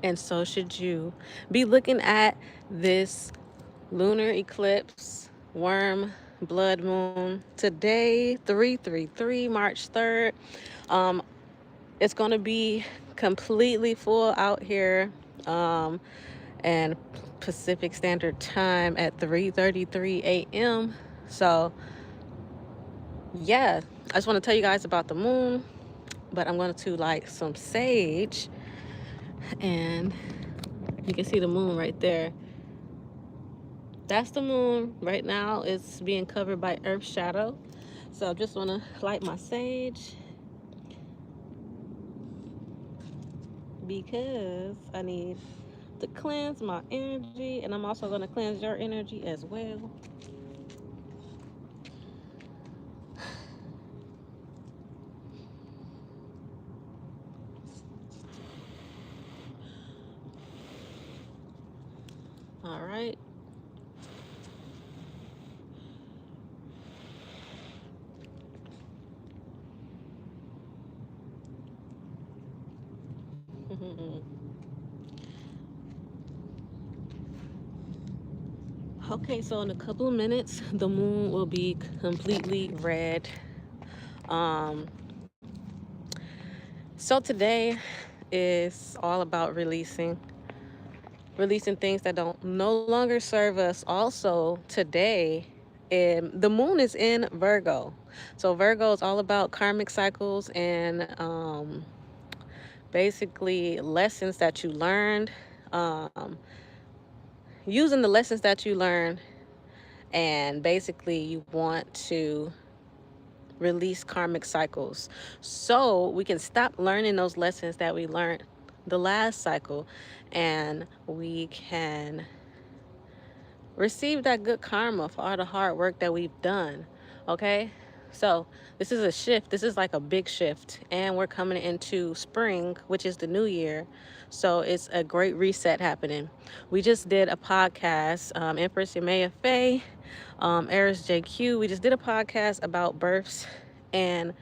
and so should you. Be looking at this lunar eclipse, worm, blood moon today, 333, March 3rd. Um, it's going to be completely full out here, and Pacific Standard Time at 3:33 a.m. So, yeah, I just want to tell you guys about the moon, but I'm going to light some sage, and you can see the moon right there. That's the moon right now. It's being covered by earth shadow. So I just want to light my sage because I need to cleanse my energy, and I'm also going to cleanse your energy as well. All right. Okay, so in a couple of minutes, the moon will be completely red. Um, so today is all about releasing things that don't no longer serve us. Also, today, the moon is in Virgo. So Virgo is all about karmic cycles and basically lessons that you learned. Um, Using the lessons that you learned, and basically you want to release karmic cycles so we can stop learning those lessons that we learned the last cycle, and we can receive that good karma for all the hard work that we've done. Okay, so this is a shift. This is like a big shift, and we're coming into spring, which is the new year. So it's a great reset happening. We just did a podcast, Empress Yamaya Faye, Eris JQ. We just did a podcast about births and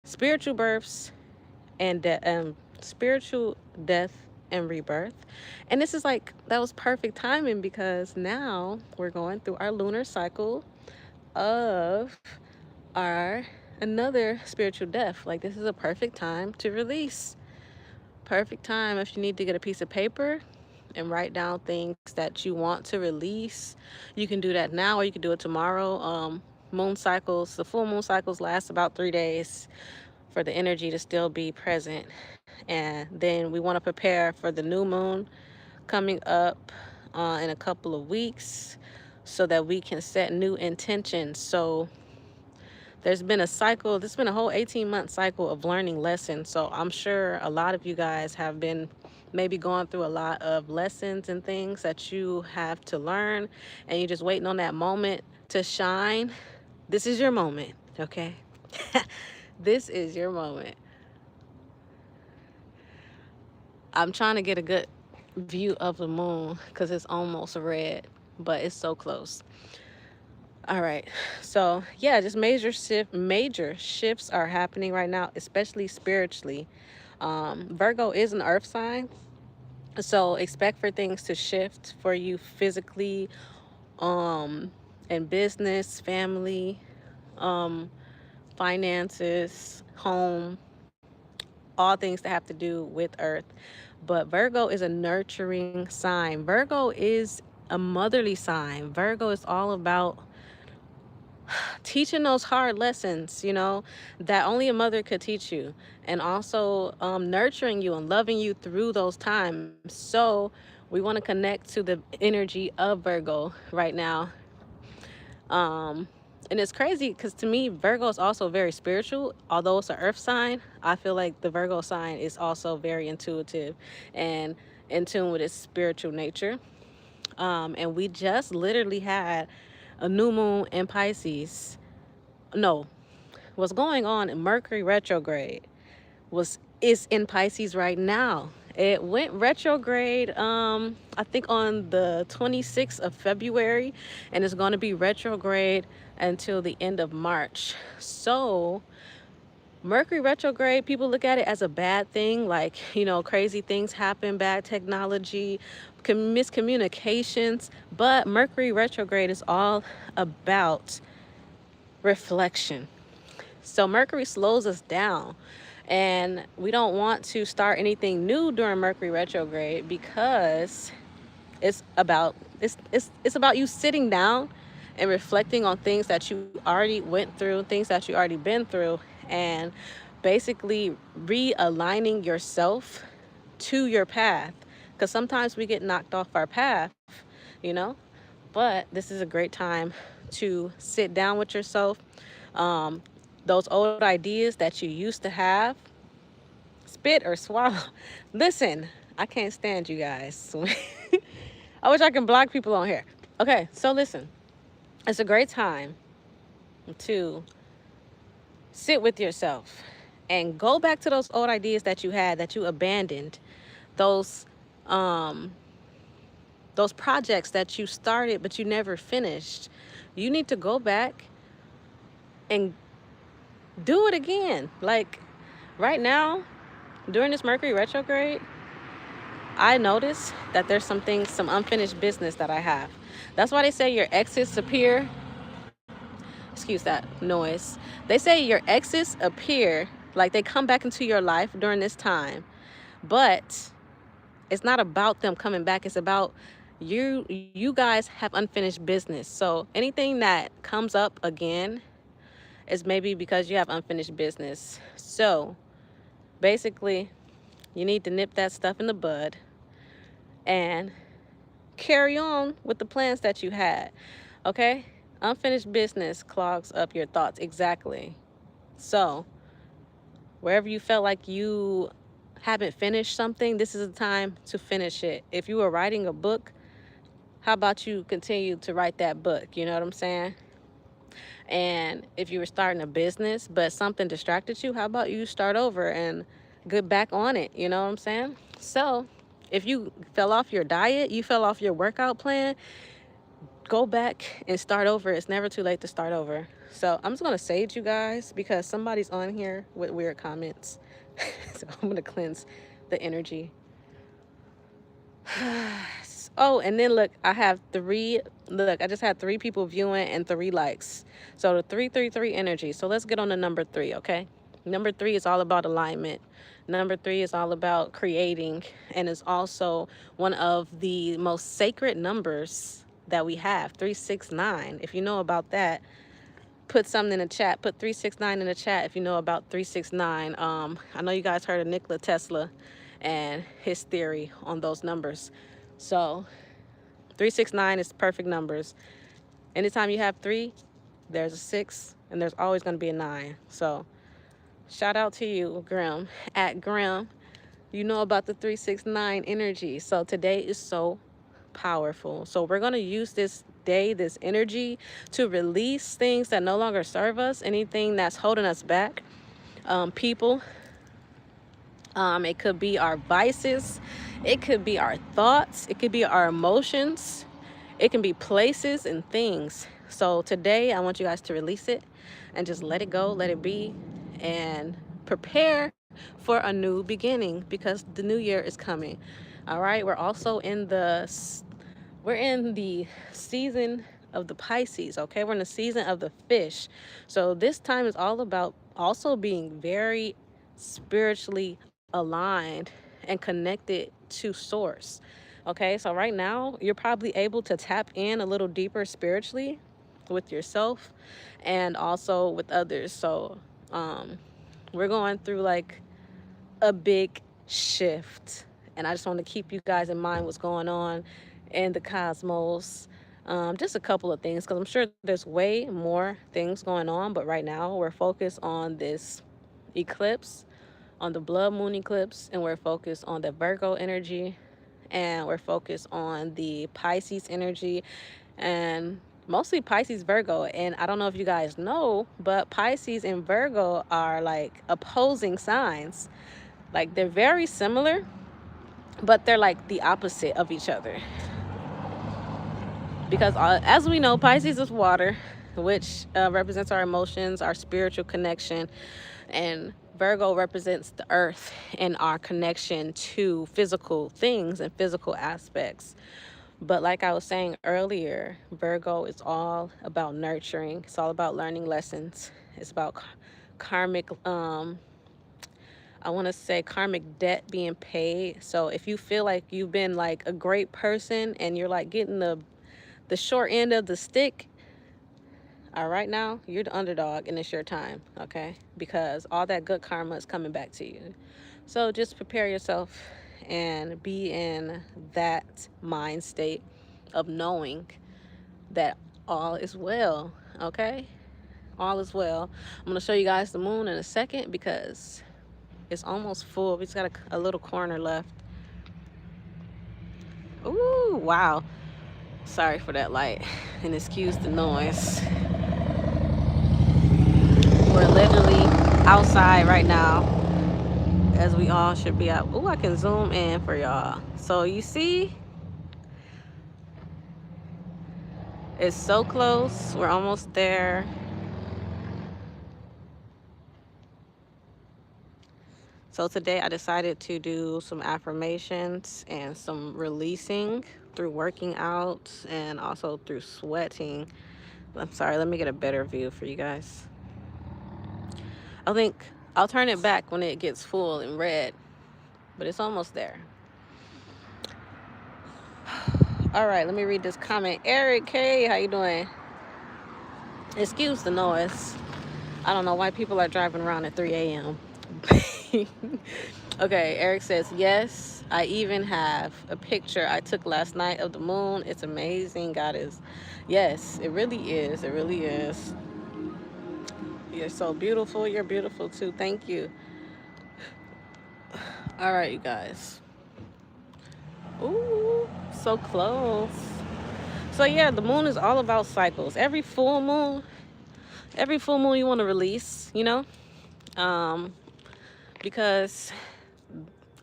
spiritual births and spiritual death and rebirth. And this is like, that was perfect timing because now we're going through our lunar cycle of our another spiritual death. Like, this is a perfect time to release. Perfect time if you need to get a piece of paper and write down things that you want to release. You can do that now, or you can do it tomorrow. Moon cycles, the full moon cycles last about 3 days for the energy to still be present. And then we want to prepare for the new moon coming up in a couple of weeks so that we can set new intentions. So there's been a cycle, there's been a whole 18-month cycle of learning lessons. So I'm sure a lot of you guys have been maybe going through a lot of lessons and things that you have to learn, and you're just waiting on that moment to shine. This is your moment, okay? This is your moment. I'm trying to get a good view of the moon because it's almost red, but it's so close. All right. So yeah, just major shifts are happening right now, especially spiritually. Virgo is an earth sign, so expect for things to shift for you physically, um, in business, family, um, finances, home, all things that have to do with earth. But Virgo is a nurturing sign. Virgo is a motherly sign. Virgo is all about teaching those hard lessons, that only a mother could teach you, and also nurturing you and loving you through those times. So we want to connect to the energy of Virgo right now. Um, and it's crazy because to me, Virgo is also very spiritual. Although it's an earth sign, I feel like the Virgo sign is also very intuitive and in tune with its spiritual nature. And we just literally had a new moon in Pisces. No, what's going on in Mercury retrograde was is in Pisces right now. It went retrograde, I think on the 26th of February, and it's going to be retrograde until the end of March. So Mercury retrograde, people look at it as a bad thing, like, you know, crazy things happen, bad technology, miscommunications. But Mercury retrograde is all about reflection. So Mercury slows us down, and we don't want to start anything new during Mercury retrograde because it's about you sitting down and reflecting on things that you already went through, things that you already been through, and basically realigning yourself to your path. Because sometimes we get knocked off our path, you know, but this is a great time to sit down with yourself. um, those old ideas that you used to have, spit or swallow. Listen, I can't stand you guys. I wish I can block people on here. Okay, so listen, it's a great time to sit with yourself and go back to those old ideas that you had that you abandoned, those um those projects that you started but you never finished. You need to go back and do it again. Like right now, during this Mercury retrograde, I notice that there's some things, some unfinished business that I have. That's why they say your exes appear. Excuse that noise. They say your exes appear, like they come back into your life during this time, but it's not about them coming back. It's about you guys have unfinished business. So anything that comes up again is maybe because you have unfinished business. So basically, you need to nip that stuff in the bud and carry on with the plans that you had. Okay? Unfinished business clogs up your thoughts. Exactly. So, wherever you felt like you haven't finished something, this is the time to finish it. If you were writing a book, how about you continue to write that book? You know what I'm saying? And if you were starting a business, but something distracted you, how about you start over and get back on it? You know what I'm saying? So, if you fell off your diet, you fell off your workout plan, go back and start over. It's never too late to start over. So I'm just going to sage you guys because somebody's on here with weird comments. So I'm going to cleanse the energy. Oh, and then look, I just had 3 people viewing and 3 likes. So the 333 energy. So let's get on to number 3, okay? Number 3 is all about alignment. Number 3 is all about creating, and is also one of the most sacred numbers that we have, 369. If you know about that, put something in the chat. Put 369 in the chat if you know about 369. I know you guys heard of Nikola Tesla and his theory on those numbers. So 369 is perfect numbers. Anytime you have 3, there's a 6, and there's always going to be a 9. So shout out to you, Grim, at Grim. You know about the 369 energy. So today is so powerful. So we're going to use this day, this energy, to release things that no longer serve us, anything that's holding us back, people. It could be our vices. It could be our thoughts. It could be our emotions. It can be places and things. So today I want you guys to release it and just let it go, let it be, and prepare for a new beginning because the new year is coming. All right, we're in the season of the Pisces, okay? We're in the season of the fish. So this time is all about also being very spiritually aligned and connected to source. Okay, so right now you're probably able to tap in a little deeper spiritually with yourself and also with others. So we're going through like a big shift, and I just want to keep you guys in mind what's going on in the cosmos. Just a couple of things, because I'm sure there's way more things going on, but right now we're focused on this eclipse, on the blood moon eclipse, and we're focused on the Virgo energy, and we're focused on the Pisces energy, and mostly Pisces Virgo. And I don't know if you guys know, but Pisces and Virgo are like opposing signs. Like they're very similar, but they're like the opposite of each other. Because as we know, Pisces is water, which represents our emotions, our spiritual connection. And Virgo represents the earth and our connection to physical things and physical aspects. But like I was saying earlier, Virgo is all about nurturing. It's all about learning lessons. It's about karmic, I want to say karmic debt being paid. So if you feel like you've been like a great person and you're like getting the short end of the stick, all right, now you're the underdog and it's your time, okay? Because all that good karma is coming back to you. So just prepare yourself and be in that mind state of knowing that all is well, okay? All is well. I'm gonna show you guys the moon in a second because it's almost full. We just got a little corner left. Ooh, wow. Sorry for that light and excuse the noise. We're literally outside right now, as we all should be out. Ooh, I can zoom in for y'all. So you see, it's so close. We're almost there. So today I decided to do some affirmations and some releasing through working out and also through sweating. I'm sorry, let me get a better view for you guys. I think I'll turn it back when it gets full and red, but it's almost there. All right, let me read this comment. Eric, hey, how you doing? Excuse the noise. I don't know why people are driving around at 3 a.m. Okay, Eric says, yes, I even have a picture I took last night of the moon. It's amazing. God is, yes, it really is. It really is. You're so beautiful. You're beautiful too. Thank you. All right, you guys. Ooh, so close. So yeah, the moon is all about cycles. Every full moon you want to release, you know, because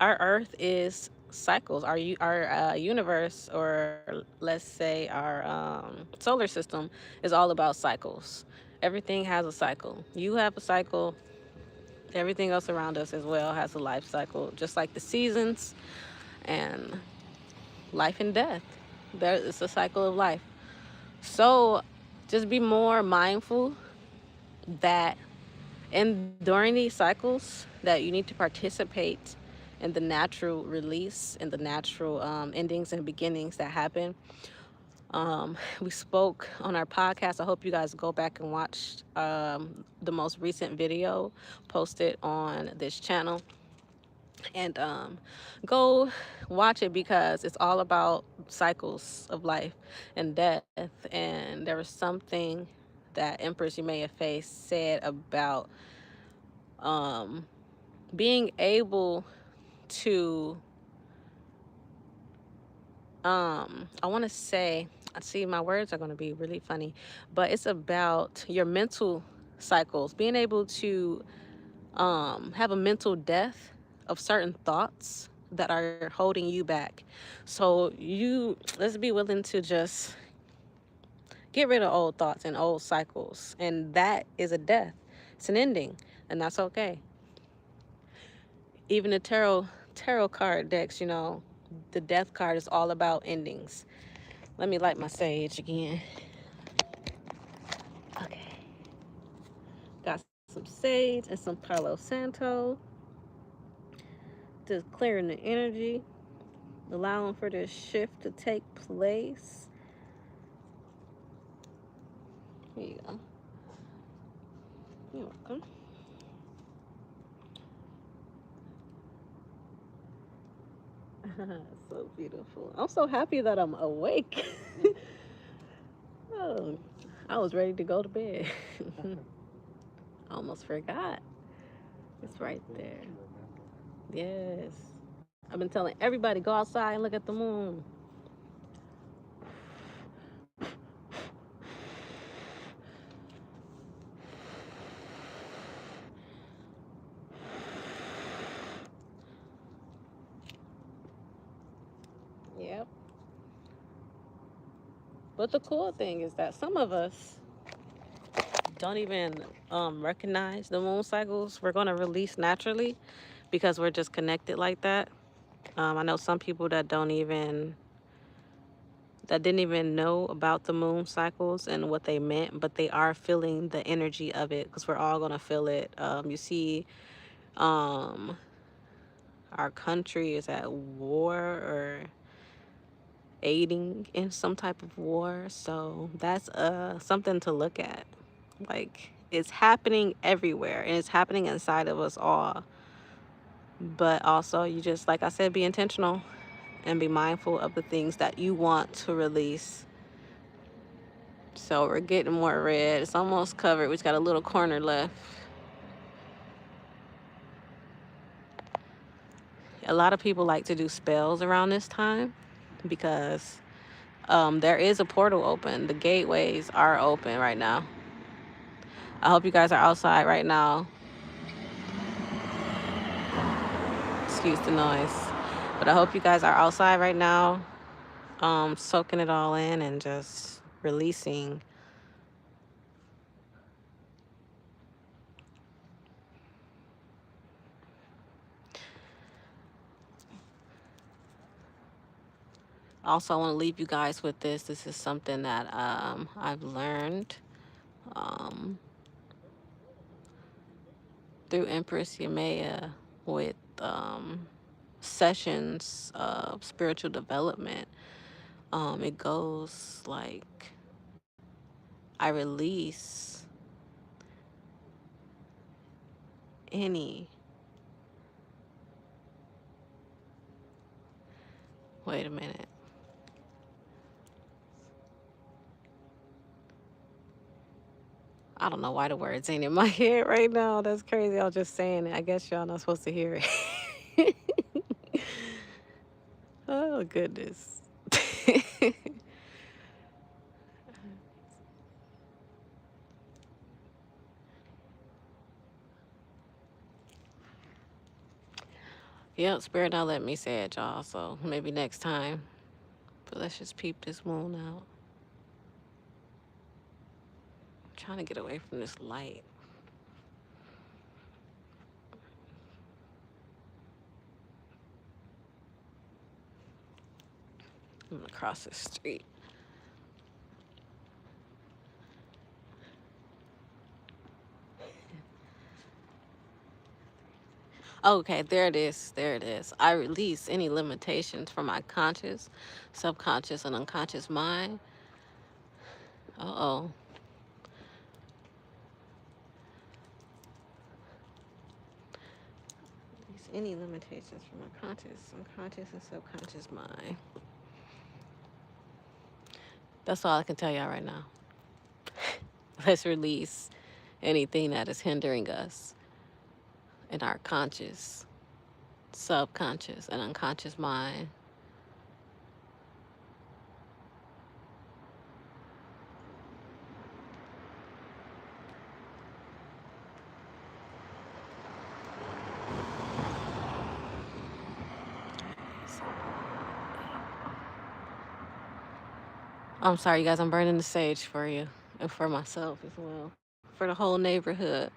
our Earth is cycles. Our universe, or let's say our solar system, is all about cycles. Everything has a cycle. You have a cycle. Everything else around us as well has a life cycle, just like the seasons and life and death. There is a cycle of life. So just be more mindful that and during these cycles that you need to participate in the natural release and the natural endings and beginnings that happen. We spoke on our podcast. I hope you guys go back and watch the most recent video posted on this channel, and go watch it because it's all about cycles of life and death. And there was something that Empress Yamaya Faye said about um, being able to I want to say, I see my words are going to be really funny, but it's about your mental cycles, being able to have a mental death of certain thoughts that are holding you back. So you, let's be willing to just get rid of old thoughts and old cycles, and that is a death. It's an ending, and that's okay. Even the tarot card decks, you know, the death card is all about endings. Let me light my sage again. Okay. Got some sage and some Palo Santo. Just clearing the energy, allowing for this shift to take place. Here you go. You're welcome. So beautiful. I'm so happy that I'm awake. Oh, I was ready to go to bed. I almost forgot. It's right there. Yes. I've been telling everybody, go outside and look at the moon. Yep. But the cool thing is that some of us don't even recognize the moon cycles, we're going to release naturally because we're just connected like that. I know some people that didn't even know about the moon cycles and what they meant, but they are feeling the energy of it because we're all going to feel it. You see, um, our country is at war or aiding in some type of war. So that's something to look at. Like, it's happening everywhere and it's happening inside of us all. But also, you just, like I said, be intentional and be mindful of the things that you want to release. So we're getting more red. It's almost covered. We just got a little corner left. A lot of people like to do spells around this time because there is a portal open. The gateways are open right now. I hope you guys are outside right now. Excuse the noise. But I hope you guys are outside right now, soaking it all in and just releasing. Also, I want to leave you guys with this. This is something that I've learned um, through Empress Yamaya with sessions of spiritual development. It goes like, I release any, wait a minute. I don't know why the words ain't in my head right now. That's crazy. I was just saying it. I guess y'all not supposed to hear it. Oh, goodness. Yep, Spirit not let me say it, y'all. So maybe next time. But let's just peep this moon out. I'm trying to get away from this light. I'm gonna cross the street. Okay, there it is. There it is. I release any limitations from my conscious, subconscious, and unconscious mind. Uh-oh. Release any limitations from my conscious, unconscious, and subconscious mind. That's all I can tell y'all right now. Let's release anything that is hindering us in our conscious, subconscious, and unconscious mind. I'm sorry, you guys. I'm burning the sage for you and for myself as well, for the whole neighborhood.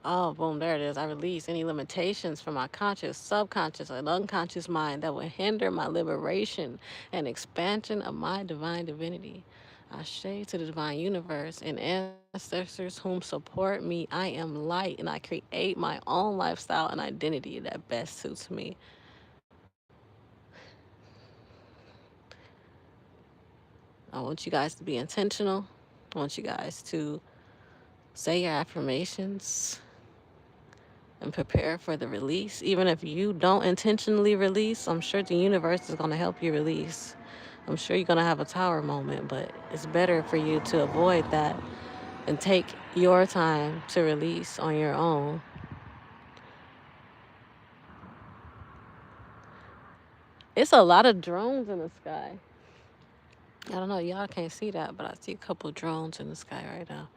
Oh, boom, there it is. I release any limitations from my conscious, subconscious, and unconscious mind that will hinder my liberation and expansion of my divine divinity. I say to the divine universe and ancestors whom support me, I am light and I create my own lifestyle and identity that best suits me. I want you guys to be intentional. I want you guys to say your affirmations and prepare for the release. Even if you don't intentionally release, I'm sure the universe is going to help you release. I'm sure you're going to have a tower moment, but it's better for you to avoid that and take your time to release on your own. It's a lot of drones in the sky. I don't know, y'all can't see that, but I see a couple of drones in the sky right now.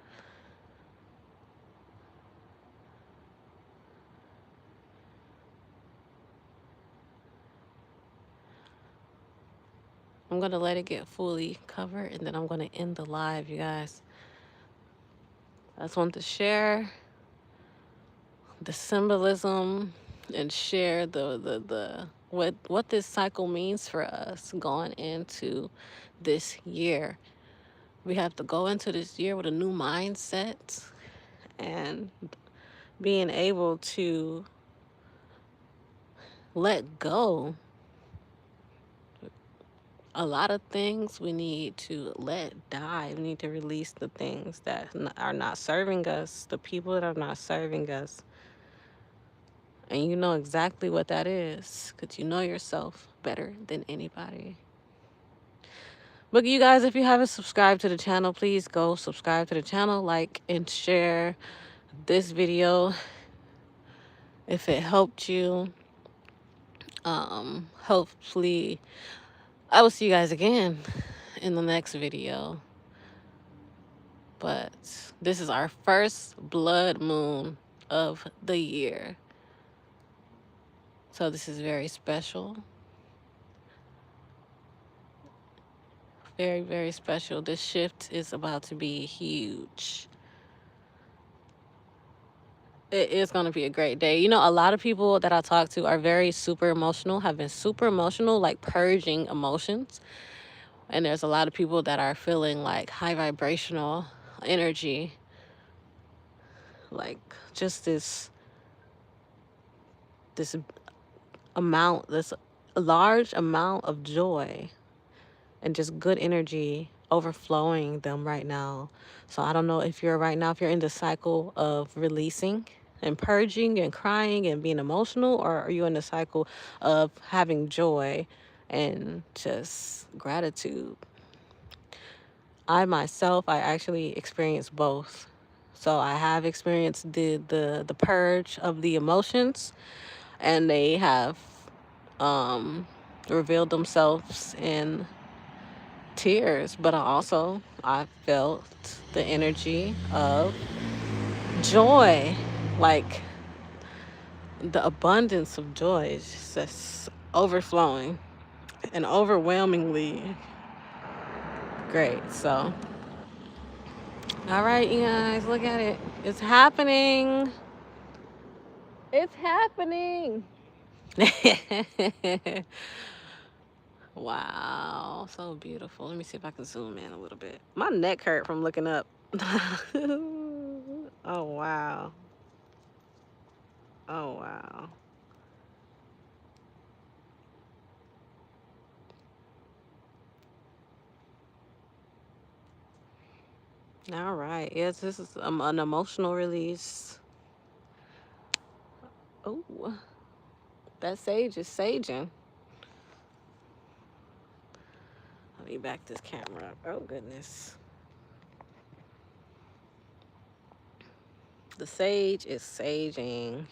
I'm going to let it get fully covered, and then I'm going to end the live, you guys. I just want to share the symbolism and share the what this cycle means for us going into this year. We have to go into this year with a new mindset and being able to let go. A lot of things we need to let die. We need to release the things that are not serving us, the people that are not serving us. And you know exactly what that is because you know yourself better than anybody. But you guys, if you haven't subscribed to the channel, please go subscribe to the channel, like and share this video if it helped you. Hopefully I will see you guys again in the next video. But this is our first blood moon of the year. So this is very special. Very, very special. This shift is about to be huge. It is going to be a great day. You know, a lot of people that I talk to are very super emotional, have been super emotional, like purging emotions. And there's a lot of people that are feeling like high vibrational energy, like just this amount, this large amount of joy and just good energy overflowing them right now. So I don't know if you're right now, if you're in the cycle of releasing and purging and crying and being emotional, or are you in the cycle of having joy and just gratitude? I myself, I actually experienced both. So I have experienced the purge of the emotions, and they have um, revealed themselves in tears. But I felt the energy of joy, like the abundance of joy is just overflowing and overwhelmingly great. So, all right, you guys, look at it. It's happening. It's happening. Wow, so beautiful. Let me see if I can zoom in a little bit. My neck hurt from looking up. Oh, wow. Oh, wow. All right. Yes, this is an emotional release. Oh, that sage is saging. Let me back this camera up. Oh, goodness. The sage is saging.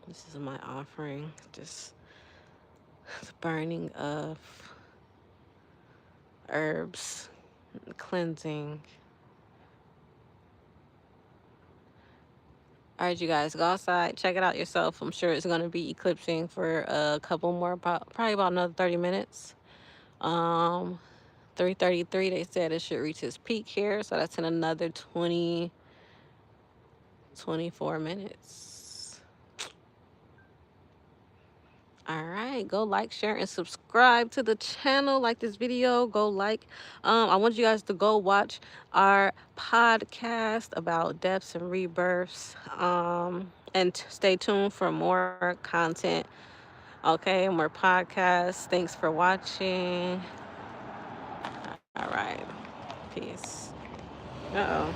This is my offering. Just the burning of herbs, cleansing. All right, you guys, go outside, check it out yourself. I'm sure it's going to be eclipsing for a couple more, probably about another 30 minutes. 3:33, they said it should reach its peak here, so that's in another 24 minutes. All right, go like, share, and subscribe to the channel. Like this video, go like. I want you guys to go watch our podcast about deaths and rebirths. And stay tuned for more content. Okay, more podcasts. Thanks for watching. All right, peace. Uh-oh.